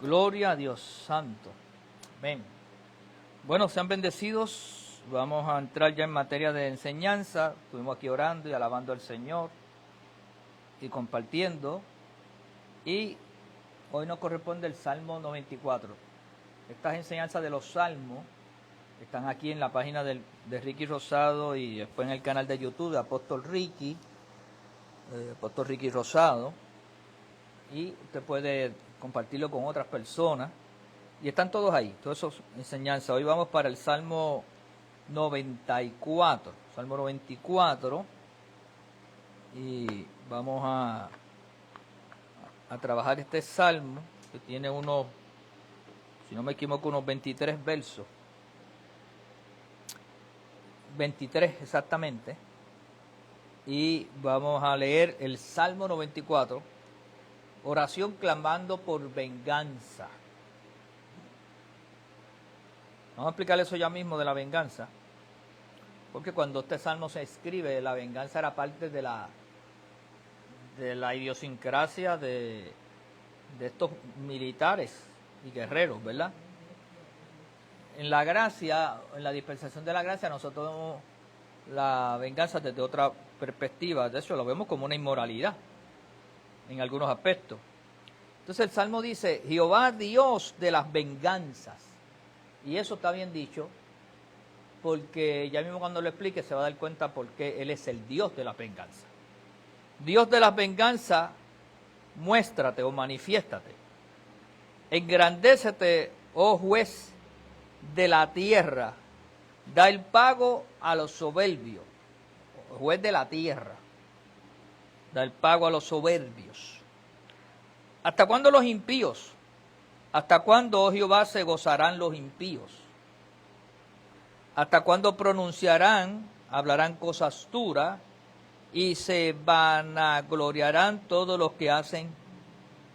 Gloria a Dios Santo. Amén. Bueno, sean bendecidos. Vamos a entrar ya en materia de enseñanza. Estuvimos aquí orando y alabando al Señor y compartiendo. Y hoy nos corresponde el Salmo 94. Estas enseñanzas de los salmos están aquí en la página de Ricky Rosado y después en el canal de YouTube de Apóstol Ricky Rosado. Y usted puede compartirlo con otras personas. Y están todos ahí, todas esas enseñanzas. Hoy vamos para el Salmo 94. Salmo 94. Y vamos a trabajar este salmo, que tiene unos, si no me equivoco, unos 23 versos. 23 exactamente. Y vamos a leer el Salmo 94. Oración clamando por venganza. Vamos a explicar eso ya mismo de la venganza. Porque cuando este salmo se escribe, la venganza era parte de la idiosincrasia de estos militares y guerreros, ¿verdad? En la gracia, en la dispensación de la gracia, nosotros vemos la venganza desde otra perspectiva. De hecho, lo vemos como una inmoralidad en algunos aspectos. Entonces el Salmo dice, Jehová Dios de las venganzas. Y eso está bien dicho, porque ya mismo cuando lo explique se va a dar cuenta por qué Él es el Dios de la venganza. Dios de las venganzas, muéstrate o manifiéstate. Engrandécete, oh juez de la tierra. Da el pago a los soberbios. Juez de la tierra. Da el pago a los soberbios. ¿Hasta cuándo los impíos? ¿Hasta cuándo, oh Jehová, se gozarán los impíos? ¿Hasta cuándo pronunciarán, hablarán cosas duras y se vanagloriarán todos los que hacen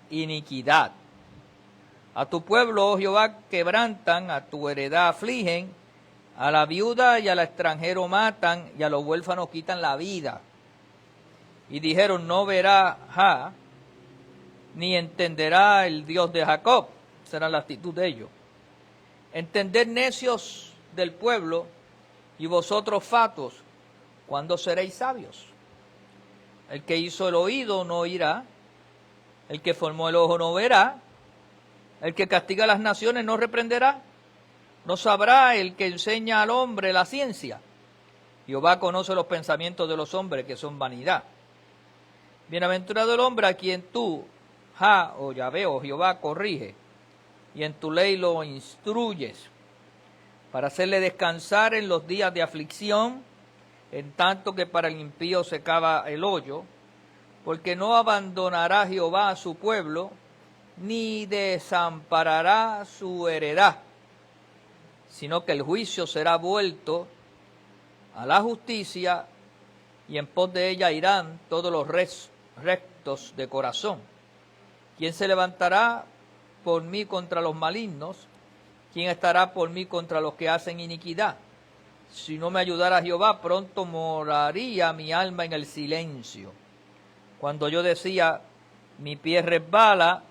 iniquidad? A tu pueblo, oh Jehová, quebrantan, a tu heredad afligen, a la viuda y al extranjero matan, y a los huérfanos quitan la vida. Y dijeron, no verá Jah, ni entenderá el Dios de Jacob. Será la actitud de ellos. Entended, necios del pueblo, y vosotros fatos, ¿cuándo seréis sabios? El que hizo el oído no oirá, el que formó el ojo no verá, el que castiga a las naciones no reprenderá, no sabrá el que enseña al hombre la ciencia. Jehová conoce los pensamientos de los hombres, que son vanidad. Bienaventurado el hombre a quien tú, Jah, o Yahvé, o Jehová, corrige, y en tu ley lo instruyes, para hacerle descansar en los días de aflicción, en tanto que para el impío se cava el hoyo, porque no abandonará Jehová a su pueblo, ni desamparará su heredad, sino que el juicio será vuelto a la justicia, y en pos de ella irán todos los rectos de corazón. ¿Quién se levantará por mí contra los malignos? ¿Quién estará por mí contra los que hacen iniquidad? Si no me ayudara Jehová, pronto moraría mi alma en el silencio. Cuando yo decía, mi pie resbala,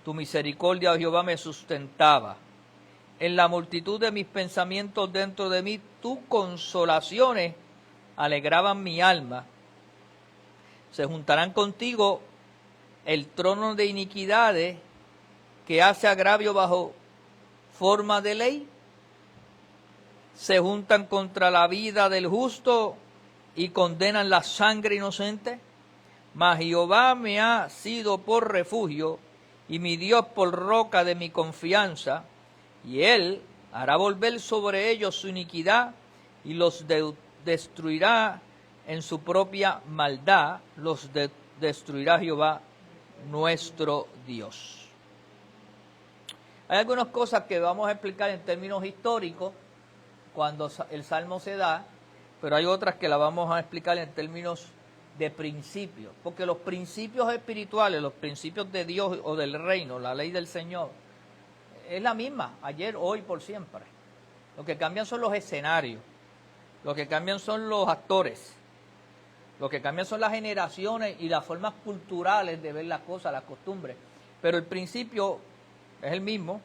tu misericordia, oh Jehová, me sustentaba. En la multitud de mis pensamientos dentro de mí, tus consolaciones alegraban mi alma. Se juntarán contigo el trono de iniquidades, que hace agravio bajo forma de ley. Se juntan contra la vida del justo y condenan la sangre inocente. Mas Jehová me ha sido por refugio y mi Dios por roca de mi confianza, y Él hará volver sobre ellos su iniquidad y los destruirá en su propia maldad, los destruirá Jehová nuestro Dios. Hay algunas cosas que vamos a explicar en términos históricos cuando el Salmo se da, pero hay otras que las vamos a explicar en términos de principios, porque los principios espirituales, los principios de Dios o del reino, la ley del Señor, es la misma, ayer, hoy, por siempre. Lo que cambian son los escenarios, lo que cambian son los actores, lo que cambian son las generaciones y las formas culturales de ver las cosas, las costumbres, pero el principio es el mismo.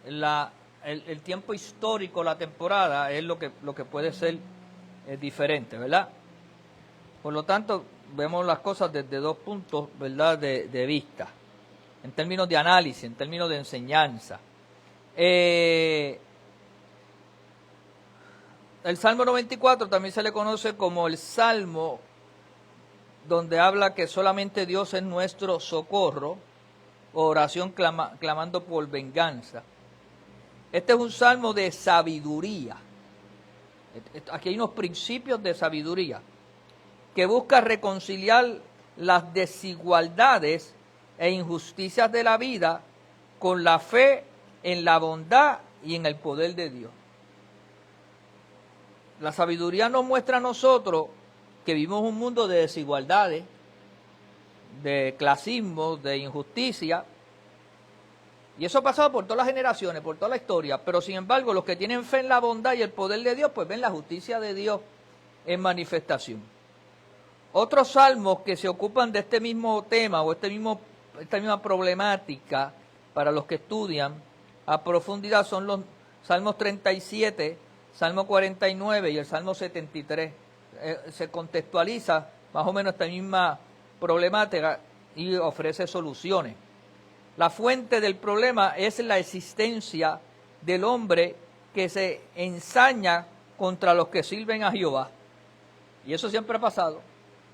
El tiempo histórico, la temporada, es lo que puede ser diferente, ¿verdad? Por lo tanto, vemos las cosas desde dos puntos, ¿verdad?, de vista, en términos de análisis, en términos de enseñanza. El Salmo 94 también se le conoce como el Salmo donde habla que solamente Dios es nuestro socorro, o oración clamando por venganza. Este es un salmo de sabiduría. Aquí hay unos principios de sabiduría que busca reconciliar las desigualdades e injusticias de la vida con la fe en la bondad y en el poder de Dios. La sabiduría nos muestra a nosotros que vivimos un mundo de desigualdades, de clasismo, de injusticia, y eso ha pasado por todas las generaciones, por toda la historia, pero sin embargo los que tienen fe en la bondad y el poder de Dios, pues ven la justicia de Dios en manifestación. Otros salmos que se ocupan de este mismo tema o esta misma problemática para los que estudian a profundidad son los Salmos 37, Salmo 49 y el Salmo 73. Se contextualiza más o menos esta misma problemática y ofrece soluciones. La fuente del problema es la existencia del hombre que se ensaña contra los que sirven a Jehová. Y eso siempre ha pasado.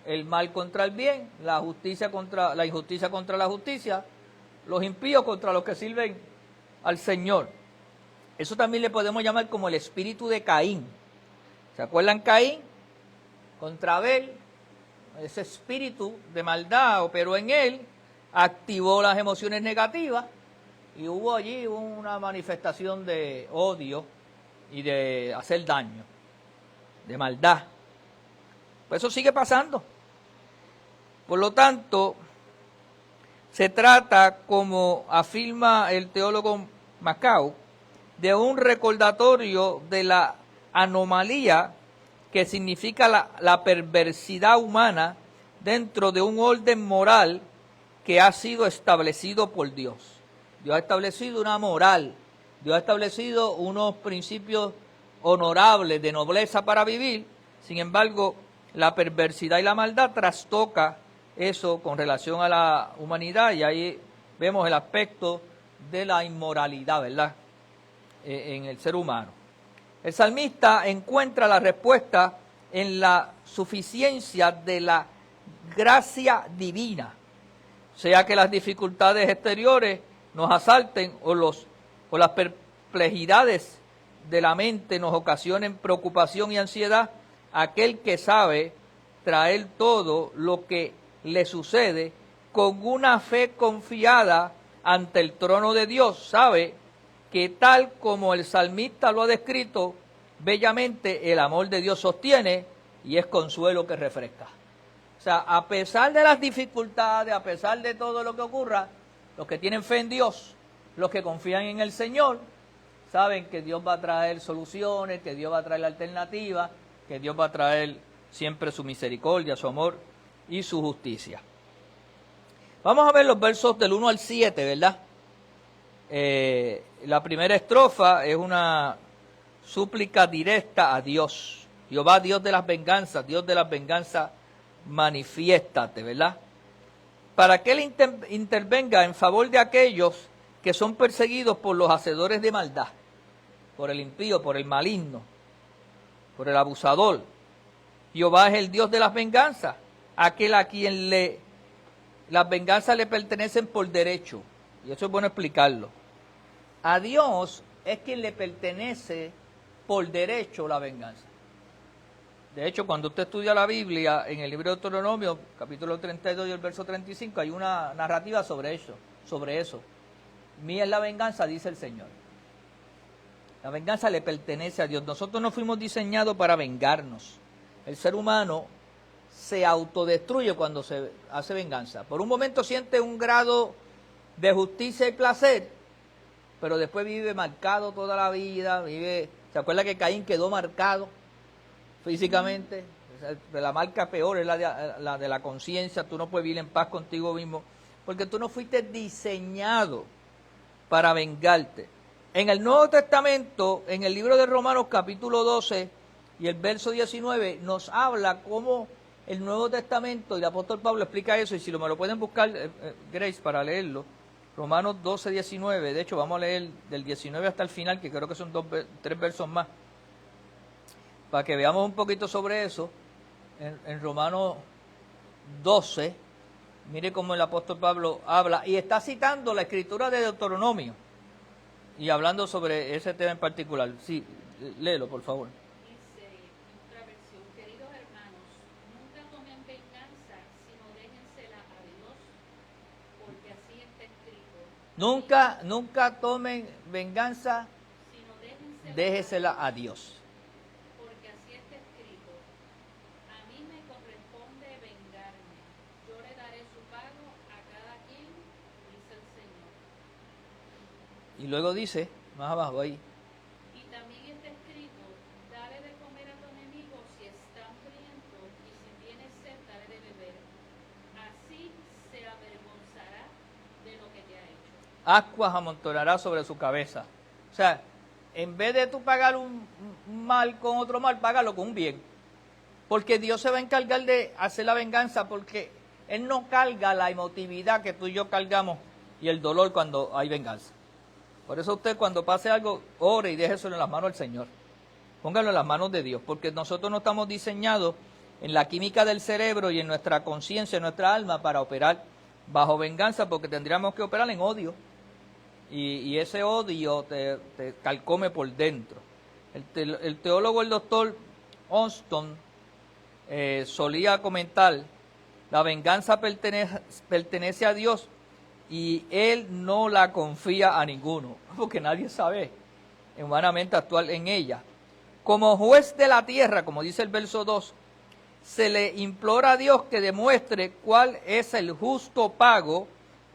El mal contra el bien, la injusticia contra la justicia, los impíos contra los que sirven al Señor. Eso también le podemos llamar como el espíritu de Caín. ¿Se acuerdan Caín? Contra Abel, ese espíritu de maldad operó en él, activó las emociones negativas y hubo allí una manifestación de odio y de hacer daño, de maldad. Pues eso sigue pasando. Por lo tanto, se trata, como afirma el teólogo Macau, de un recordatorio de la anomalía que significa la perversidad humana dentro de un orden moral que ha sido establecido por Dios. Dios ha establecido una moral, Dios ha establecido unos principios honorables de nobleza para vivir. Sin embargo, la perversidad y la maldad trastoca eso con relación a la humanidad, y ahí vemos el aspecto de la inmoralidad, ¿verdad?, en el ser humano. El salmista encuentra la respuesta en la suficiencia de la gracia divina, sea que las dificultades exteriores nos asalten o las perplejidades de la mente nos ocasionen preocupación y ansiedad. Aquel que sabe traer todo lo que le sucede con una fe confiada ante el trono de Dios, sabe que tal como el salmista lo ha descrito bellamente, el amor de Dios sostiene y es consuelo que refresca. O sea, a pesar de las dificultades, a pesar de todo lo que ocurra, los que tienen fe en Dios, los que confían en el Señor, saben que Dios va a traer soluciones, que Dios va a traer alternativas, que Dios va a traer siempre su misericordia, su amor y su justicia. Vamos a ver los versos del 1 al 7, ¿verdad? La primera estrofa es una súplica directa a Dios. Jehová, Dios de las venganzas, manifiéstate, ¿verdad? Para que Él intervenga en favor de aquellos que son perseguidos por los hacedores de maldad, por el impío, por el maligno, por el abusador. Jehová es el Dios de las venganzas, aquel a quien las venganzas le pertenecen por derecho. Y eso es bueno explicarlo. A Dios es quien le pertenece por derecho la venganza. De hecho, cuando usted estudia la Biblia, en el libro de Deuteronomio, capítulo 32 y el verso 35, hay una narrativa sobre eso. Mía es la venganza, dice el Señor. La venganza le pertenece a Dios. Nosotros no fuimos diseñados para vengarnos. El ser humano se autodestruye cuando se hace venganza. Por un momento siente un grado de justicia y placer, pero después vive marcado toda la vida. ¿Se acuerda que Caín quedó marcado físicamente? La marca peor es la de la conciencia. Tú no puedes vivir en paz contigo mismo, porque tú no fuiste diseñado para vengarte. En el Nuevo Testamento, en el libro de Romanos capítulo 12 y el verso 19, nos habla cómo el Nuevo Testamento, y el apóstol Pablo explica eso, y si me lo pueden buscar, Grace, para leerlo, Romanos 12, 19, de hecho vamos a leer del 19 hasta el final, que creo que son 3 versos más, para que veamos un poquito sobre eso. En Romanos 12, mire cómo el apóstol Pablo habla, y está citando la escritura de Deuteronomio, y hablando sobre ese tema en particular. Sí, léelo, por favor. Dice otra versión: queridos hermanos, nunca tomen venganza, sino déjensela a Dios, porque así está escrito. Nunca tomen venganza, Sino déjesela a Dios. porque así está escrito. A mí me corresponde vengarme, yo le daré su pago a cada quien, dice el Señor. Y luego dice, más abajo ahí, Y también está escrito: dale de comer a tu enemigo si está hambriento, y si tiene sed, dale de beber. Así se avergonzará de lo que te ha hecho. ascuas amontonará sobre su cabeza. O sea, en vez de tú pagar un mal con otro mal, págalo con un bien. Porque Dios se va a encargar de hacer la venganza, porque Él no carga la emotividad que tú y yo cargamos y el dolor cuando hay venganza. Por eso usted, cuando pase algo, ore y déjeselo en las manos del Señor. Póngalo en las manos de Dios, porque nosotros no estamos diseñados en la química del cerebro y en nuestra conciencia, en nuestra alma, para operar bajo venganza, porque tendríamos que operar en odio. Y ese odio te calcome por dentro. El teólogo, el doctor Onston, solía comentar: la venganza pertenece a Dios y Él no la confía a ninguno, porque nadie sabe humanamente actuar en ella. Como juez de la tierra, como dice el verso 2, se le implora a Dios que demuestre cuál es el justo pago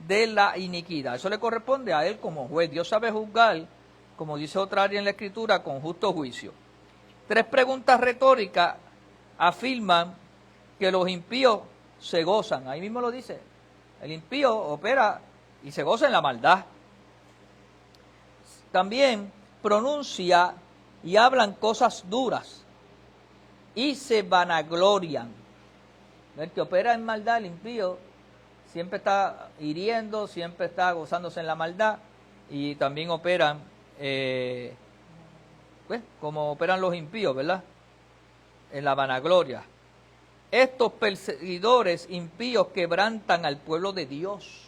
de la iniquidad. Eso le corresponde a Él como juez. Dios sabe juzgar, como dice otra área en la Escritura, con justo juicio. 3 preguntas retóricas afirman que los impíos se gozan. Ahí mismo lo dice. El impío opera y se goza en la maldad. También pronuncia y hablan cosas duras y se vanaglorian. El que opera en maldad, el impío, siempre está hiriendo, siempre está gozándose en la maldad, y también operan, pues, como operan los impíos, ¿verdad? En la vanagloria. Estos perseguidores impíos quebrantan al pueblo de Dios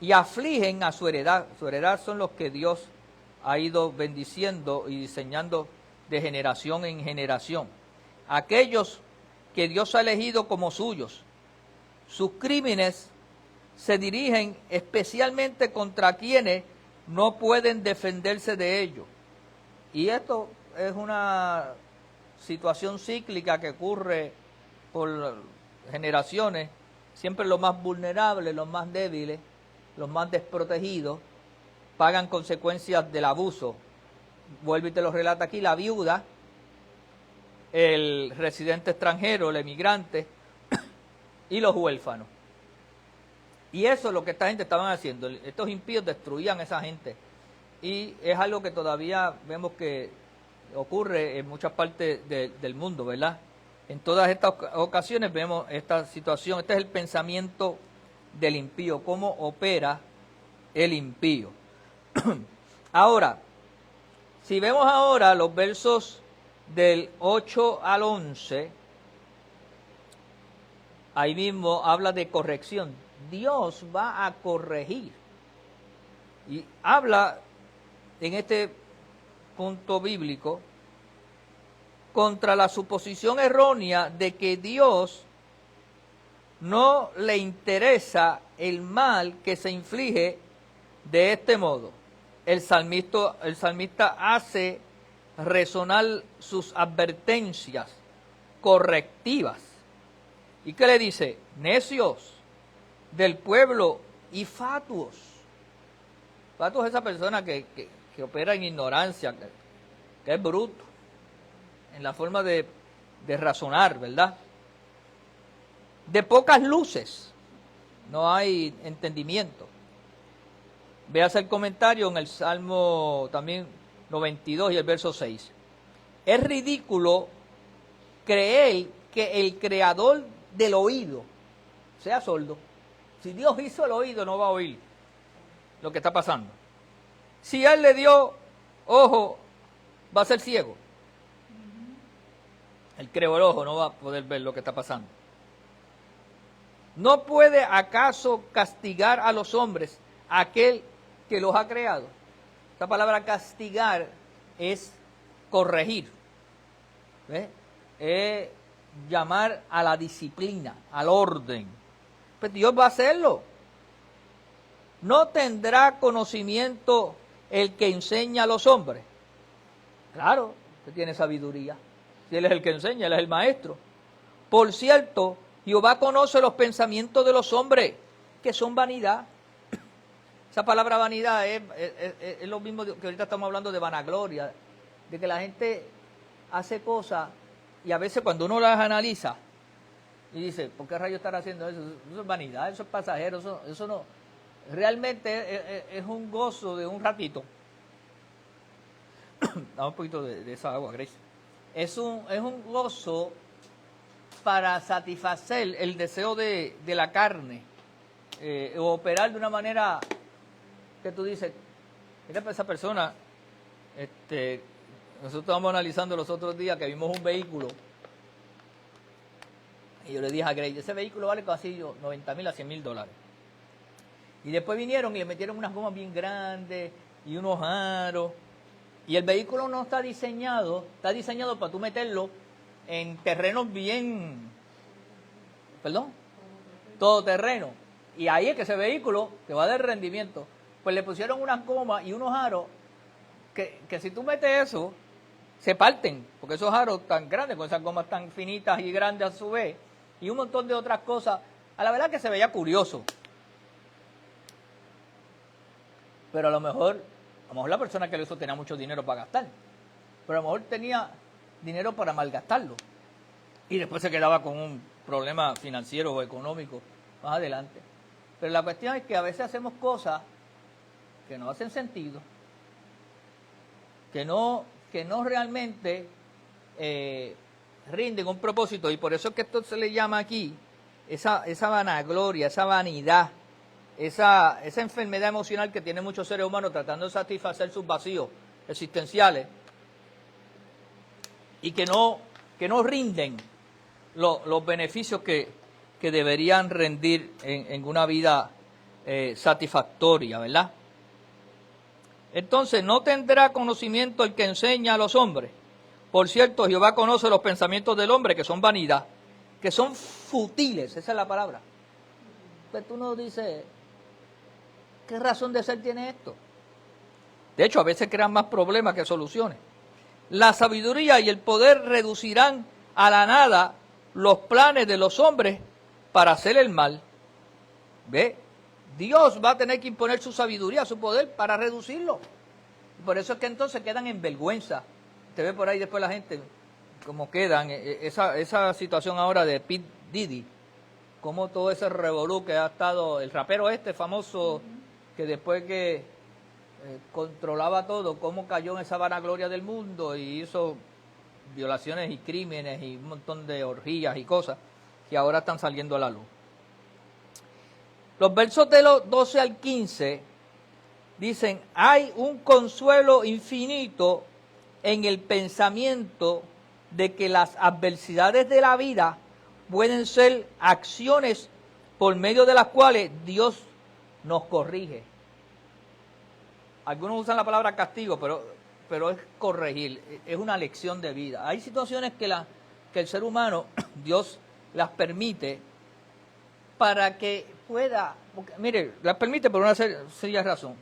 y afligen a su heredad. Su heredad son los que Dios ha ido bendiciendo y diseñando de generación en generación. Aquellos que Dios ha elegido como suyos. Sus crímenes se dirigen especialmente contra quienes no pueden defenderse de ellos. Y esto es una situación cíclica que ocurre por generaciones. Siempre los más vulnerables, los más débiles, los más desprotegidos, pagan consecuencias del abuso. Vuelvo y te lo relata aquí: la viuda, el residente extranjero, el emigrante y los huérfanos. Y eso es lo que esta gente estaban haciendo. Estos impíos destruían a esa gente. Y es algo que todavía vemos que ocurre en muchas partes del mundo, ¿verdad? En todas estas ocasiones vemos esta situación. Este es el pensamiento del impío, cómo opera el impío. Ahora, si vemos ahora los versos del 8 al 11, ahí mismo habla de corrección. Dios va a corregir. Y habla en este punto bíblico contra la suposición errónea de que Dios no le interesa el mal que se inflige de este modo. El salmista hace resonar sus advertencias correctivas. ¿Y qué le dice? Necios del pueblo y fatuos. Fatuos es esa persona que opera en ignorancia, que es bruto en la forma de razonar, ¿verdad? De pocas luces, no hay entendimiento. Veas el comentario en el Salmo también 92 y el verso 6. Es ridículo creer que el creador del oído sea sordo. Si Dios hizo el oído, no va a oír lo que está pasando. Si Él le dio ojo, va a ser ciego. Él creó el ojo, no va a poder ver lo que está pasando. ¿No puede acaso castigar a los hombres aquel que los ha creado? Esta palabra castigar es corregir. ¿Ves? Es llamar a la disciplina, al orden. Pues Dios va a hacerlo. ¿No tendrá conocimiento el que enseña a los hombres? Claro, que tiene sabiduría. Si Él es el que enseña, Él es el maestro. Por cierto, Jehová conoce los pensamientos de los hombres, que son vanidad. Esa palabra vanidad es lo mismo que ahorita estamos hablando de vanagloria, de que la gente hace cosas y a veces cuando uno las analiza y dice, ¿por qué rayos están haciendo eso? Eso es vanidad, eso es pasajero, eso no. Realmente es un gozo de un ratito. Dame un poquito de esa agua, Grace. Es un gozo para satisfacer el deseo de la carne, o operar de una manera que tú dices, mira, esa persona, nosotros estábamos analizando los otros días que vimos un vehículo, y yo le dije a Grace, ese vehículo vale casi $90,000 a $100,000. Y después vinieron y le metieron unas gomas bien grandes y unos aros, y el vehículo no está diseñado para tú meterlo en terrenos bien, todoterreno. Y ahí es que ese vehículo te va a dar rendimiento. Pues le pusieron unas gomas y unos aros que si tú metes eso, se parten, porque esos aros tan grandes, con esas gomas tan finitas y grandes a su vez, y un montón de otras cosas, a la verdad que se veía curioso. Pero a lo mejor la persona que lo hizo tenía mucho dinero para gastar, pero a lo mejor tenía dinero para malgastarlo. Y después se quedaba con un problema financiero o económico más adelante. Pero la cuestión es que a veces hacemos cosas que no hacen sentido, que no realmente rinden un propósito, y por eso es que esto se le llama aquí esa vanagloria, esa vanidad, esa enfermedad emocional que tienen muchos seres humanos tratando de satisfacer sus vacíos existenciales y que no rinden los beneficios que deberían rendir en una vida satisfactoria, ¿verdad? Entonces, no tendrá conocimiento el que enseña a los hombres. Por cierto, Jehová conoce los pensamientos del hombre, que son vanidad, que son futiles, esa es la palabra. Pues tú no dices, ¿qué razón de ser tiene esto? De hecho, a veces crean más problemas que soluciones. La sabiduría y el poder reducirán a la nada los planes de los hombres para hacer el mal. ¿Ve? Dios va a tener que imponer su sabiduría, su poder para reducirlo. Por eso es que entonces quedan en vergüenza. Te ve por ahí después la gente, como quedan, esa situación ahora de P. Diddy, como todo ese revolú que ha estado, el rapero famoso, que después que controlaba todo, cómo cayó en esa vanagloria del mundo y hizo violaciones y crímenes y un montón de orgías y cosas que ahora están saliendo a la luz. Los versos de los 12 al 15 dicen, hay un consuelo infinito en el pensamiento de que las adversidades de la vida pueden ser acciones por medio de las cuales Dios nos corrige. Algunos usan la palabra castigo, pero es corregir, es una lección de vida. Hay situaciones que el ser humano, Dios las permite para que pueda, mire, las permite por una sencilla razón,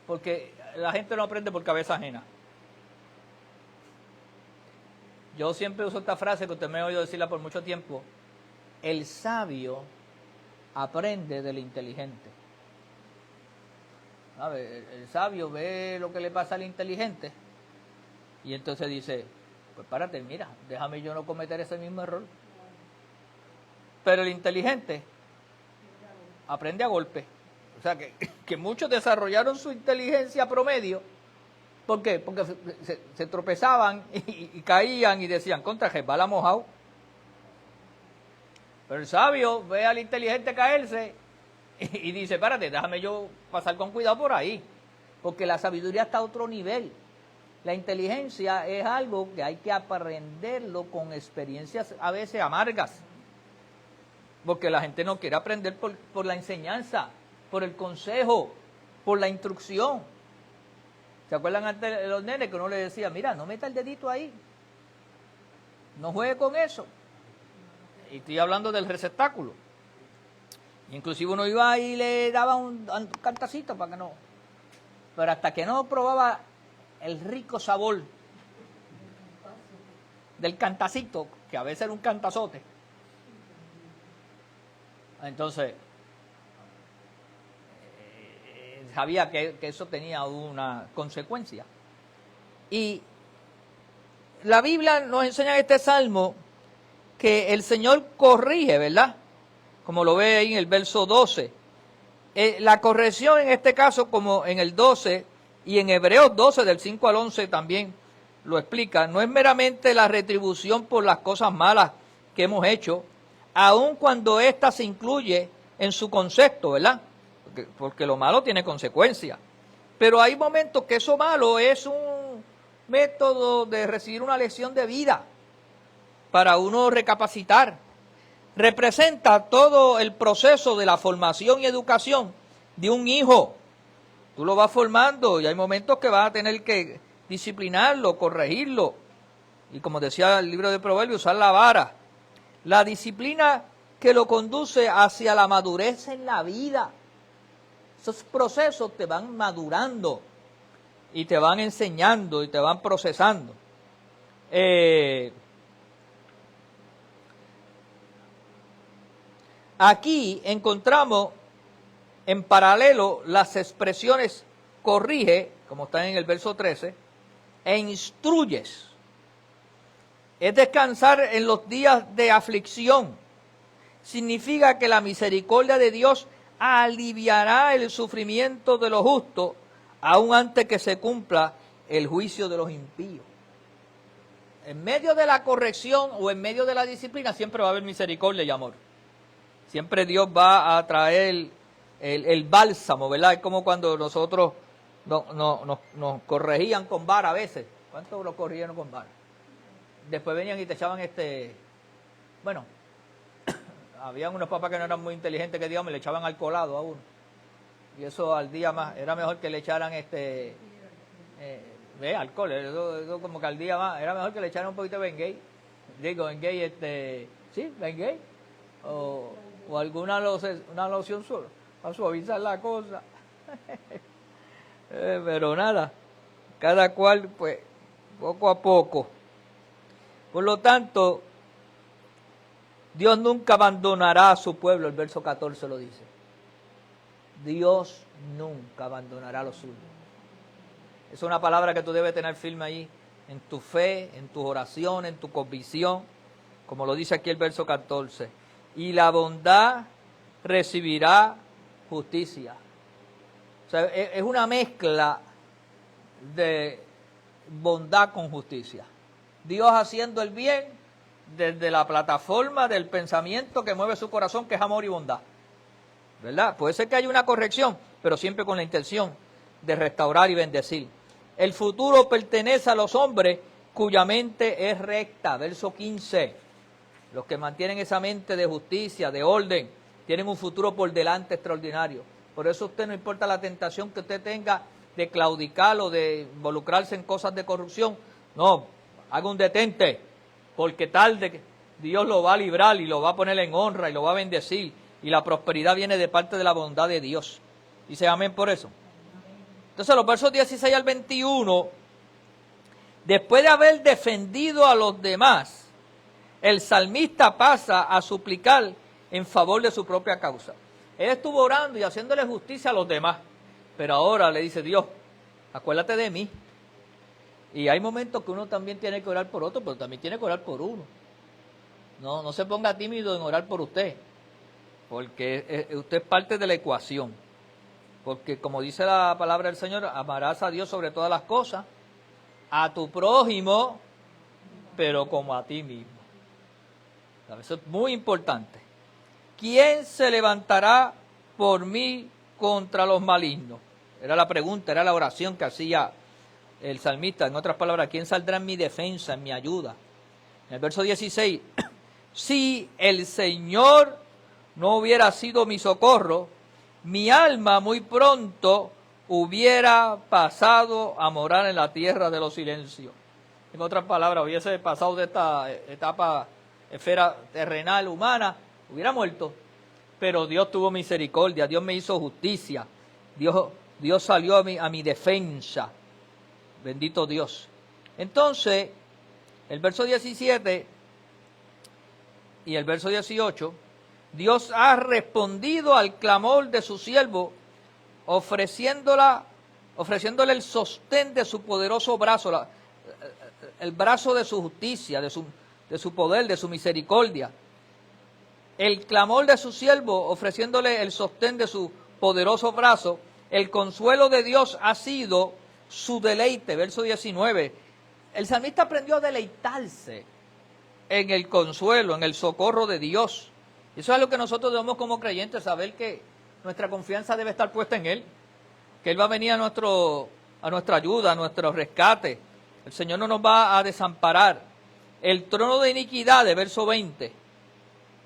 porque la gente no aprende por cabeza ajena. Yo siempre uso esta frase que usted me ha oído decirla por mucho tiempo, el sabio aprende del inteligente. El sabio ve lo que le pasa al inteligente y entonces dice, pues párate, mira, déjame yo no cometer ese mismo error. Pero el inteligente aprende a golpe. O sea, que muchos desarrollaron su inteligencia promedio. ¿Por qué? Porque se tropezaban y caían y decían, contra Jezbala mojado. Pero el sabio ve al inteligente caerse y dice, espérate, déjame yo pasar con cuidado por ahí. Porque la sabiduría está a otro nivel. La inteligencia es algo que hay que aprenderlo con experiencias a veces amargas. Porque la gente no quiere aprender por la enseñanza, por el consejo, por la instrucción. ¿Se acuerdan antes de los nenes que uno les decía, mira, no meta el dedito ahí, no juegue con eso? Y estoy hablando del receptáculo. Inclusive uno iba y le daba un cantacito para que no. Pero hasta que no probaba el rico sabor del cantacito, que a veces era un cantazote, entonces sabía que eso tenía una consecuencia. Y la Biblia nos enseña en este salmo que el Señor corrige, ¿verdad? Como lo ve ahí en el verso 12. La corrección en este caso, como en el 12 y en Hebreos 12 del 5 al 11 también lo explica, no es meramente la retribución por las cosas malas que hemos hecho, aun cuando ésta se incluye en su concepto, ¿verdad? Porque lo malo tiene consecuencias. Pero hay momentos que eso malo es un método de recibir una lección de vida para uno recapacitar. Representa todo el proceso de la formación y educación de un hijo. Tú lo vas formando y hay momentos que vas a tener que disciplinarlo, corregirlo. Y como decía el libro de Proverbios, usar la vara. La disciplina que lo conduce hacia la madurez en la vida. Esos procesos te van madurando y te van enseñando y te van procesando. Aquí encontramos en paralelo las expresiones corrige, como están en el verso 13, e instruyes. Es descansar en los días de aflicción. Significa que la misericordia de Dios aliviará el sufrimiento de los justos, aun antes que se cumpla el juicio de los impíos. En medio de la corrección o en medio de la disciplina siempre va a haber misericordia y amor. Siempre Dios va a traer el bálsamo, ¿verdad? Es como cuando nosotros nos corregían con vara a veces. ¿Cuántos lo corrigieron con vara? Después venían y te echaban bueno, habían unos papás que no eran muy inteligentes, que digamos, le echaban alcoholado a uno. Y eso al día más, era mejor que le echaran alcohol, eso como que al día más, era mejor que le echaran un poquito de Bengay. Digo, Bengay, sí, Bengay. O alguna una loción solo, para suavizar la cosa. Pero nada, cada cual, pues, poco a poco. Por lo tanto, Dios nunca abandonará a su pueblo, el verso 14 lo dice. Dios nunca abandonará a los suyos. Es una palabra que tú debes tener firme ahí, en tu fe, en tus oraciones, en tu convicción, como lo dice aquí el verso 14. Y la bondad recibirá justicia. O sea, es una mezcla de bondad con justicia. Dios haciendo el bien desde la plataforma del pensamiento que mueve su corazón, que es amor y bondad. ¿Verdad? Puede ser que haya una corrección, pero siempre con la intención de restaurar y bendecir. El futuro pertenece a los hombres cuya mente es recta. Verso 15. Los que mantienen esa mente de justicia, de orden, tienen un futuro por delante extraordinario. Por eso usted, no importa la tentación que usted tenga de claudicar o de involucrarse en cosas de corrupción, no, haga un detente, porque tarde Dios lo va a librar y lo va a poner en honra y lo va a bendecir. Y la prosperidad viene de parte de la bondad de Dios. Dice amén por eso. Entonces los versos 16 al 21, después de haber defendido a los demás, el salmista pasa a suplicar en favor de su propia causa. Él estuvo orando y haciéndole justicia a los demás, pero ahora le dice, Dios, acuérdate de mí. Y hay momentos que uno también tiene que orar por otro, pero también tiene que orar por uno. No se ponga tímido en orar por usted, porque usted es parte de la ecuación. porque como dice la palabra del Señor, amarás a Dios sobre todas las cosas, a tu prójimo, pero como a ti mismo. Eso es muy importante. ¿Quién se levantará por mí contra los malignos? Era la pregunta, era la oración que hacía el salmista. En otras palabras, ¿quién saldrá en mi defensa, en mi ayuda? En el verso 16, si el Señor no hubiera sido mi socorro, mi alma muy pronto hubiera pasado a morar en la tierra de los silencios. En otras palabras, hubiese pasado de esta etapa, esfera terrenal, humana, hubiera muerto. Pero Dios tuvo misericordia, Dios me hizo justicia, Dios salió a mi defensa. Bendito Dios. Entonces, el verso 17 y el verso 18, Dios ha respondido al clamor de su siervo, ofreciéndole el sostén de su poderoso brazo, el brazo de su justicia, de su poder, de su misericordia. El clamor de su siervo, ofreciéndole el sostén de su poderoso brazo, el consuelo de Dios ha sido su deleite. Verso 19. El salmista aprendió a deleitarse en el consuelo, en el socorro de Dios. Eso es lo que nosotros debemos como creyentes, saber que nuestra confianza debe estar puesta en Él, que Él va a venir a nuestra ayuda, a nuestro rescate. El Señor no nos va a desamparar. El trono de iniquidad, de verso 20,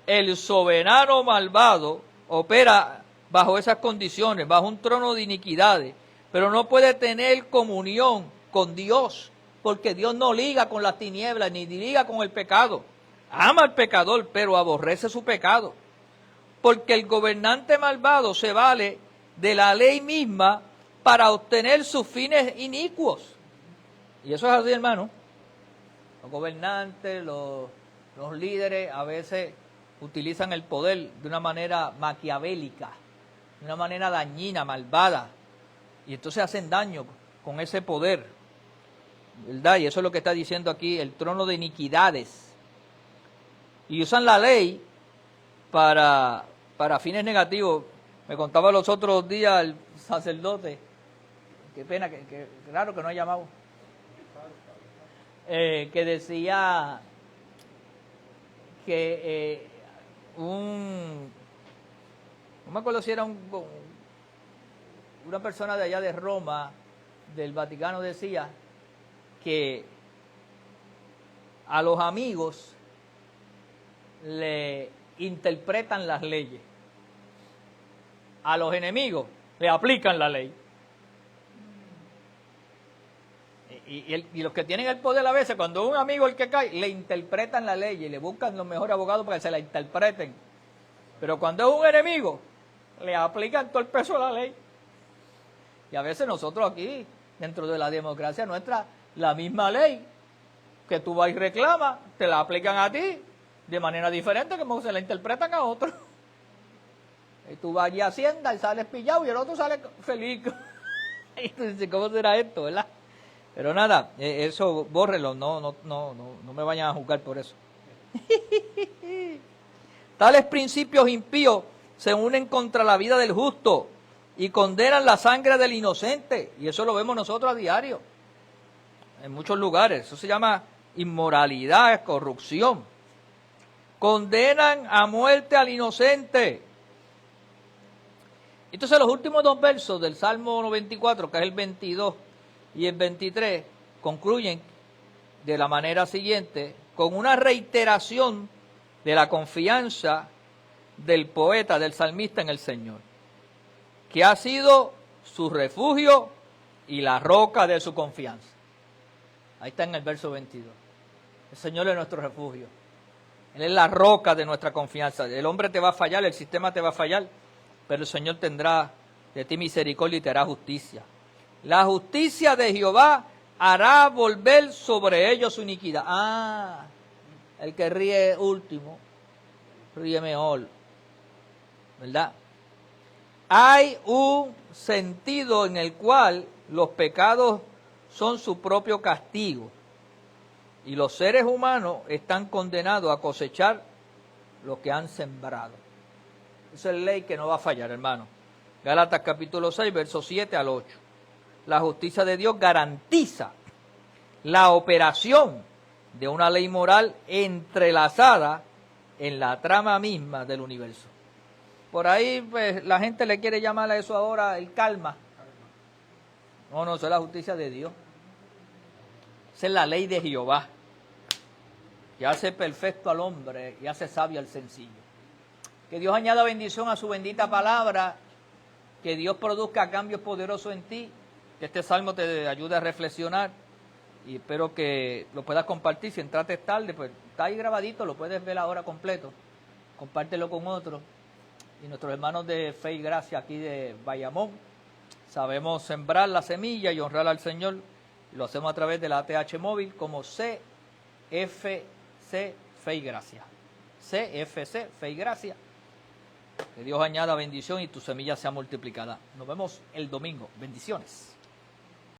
el soberano malvado opera bajo esas condiciones, bajo un trono de iniquidades, pero no puede tener comunión con Dios, porque Dios no liga con las tinieblas, ni liga con el pecado. Ama al pecador, pero aborrece su pecado. Porque el gobernante malvado se vale de la ley misma para obtener sus fines inicuos. Y eso es así, hermano. Los gobernantes, los líderes a veces utilizan el poder de una manera maquiavélica, de una manera dañina, malvada. Y entonces hacen daño con ese poder, ¿verdad? Y eso es lo que está diciendo aquí, el trono de iniquidades. Y usan la ley para fines negativos. Me contaba los otros días el sacerdote, qué pena, que claro que no ha llamado, que decía que no me acuerdo si era una persona de allá de Roma, del Vaticano, decía que a los amigos le interpretan las leyes, a los enemigos le aplican la ley. Y los que tienen el poder a veces, cuando es un amigo el que cae, le interpretan la ley y le buscan los mejores abogados para que se la interpreten. Pero cuando es un enemigo, le aplican todo el peso de la ley. Y a veces nosotros aquí, dentro de la democracia nuestra, la misma ley que tú vas y reclamas, te la aplican a ti de manera diferente como se la interpretan a otros. Y tú vas allí a Hacienda y sales pillado y el otro sale feliz. Y tú dices, ¿cómo será esto, verdad? Pero nada, eso bórrelo, no me vayan a juzgar por eso. Tales principios impíos se unen contra la vida del justo y condenan la sangre del inocente. Y eso lo vemos nosotros a diario, en muchos lugares. Eso se llama inmoralidad, corrupción. Condenan a muerte al inocente. Entonces los últimos dos versos del Salmo 94, que es el 22 y el 23, concluyen de la manera siguiente, con una reiteración de la confianza del poeta, del salmista en el Señor, que ha sido su refugio y la roca de su confianza. Ahí está en el verso 22. El Señor es nuestro refugio. Él es la roca de nuestra confianza. El hombre te va a fallar, el sistema te va a fallar, pero el Señor tendrá de ti misericordia y te hará justicia. La justicia de Jehová hará volver sobre ellos su iniquidad. El que ríe último, ríe mejor, ¿verdad? Hay un sentido en el cual los pecados son su propio castigo y los seres humanos están condenados a cosechar lo que han sembrado. Esa es ley que no va a fallar, hermano. Gálatas capítulo 6, versos 7 al 8. La justicia de Dios garantiza la operación de una ley moral entrelazada en la trama misma del universo. Por ahí pues, la gente le quiere llamar a eso ahora el karma. No, eso es la justicia de Dios. Esa es la ley de Jehová, que hace perfecto al hombre y hace sabio al sencillo. Que Dios añada bendición a su bendita palabra, que Dios produzca cambios poderosos en ti, que este salmo te ayude a reflexionar y espero que lo puedas compartir. Si entraste tarde, pues está ahí grabadito, lo puedes ver ahora completo. Compártelo con otros. Y nuestros hermanos de Fe y Gracia aquí de Bayamón, sabemos sembrar la semilla y honrar al Señor. Y lo hacemos a través de la ATH móvil como CFC Fe y Gracia. CFC Fe y Gracia. Que Dios añada bendición y tu semilla sea multiplicada. Nos vemos el domingo. Bendiciones.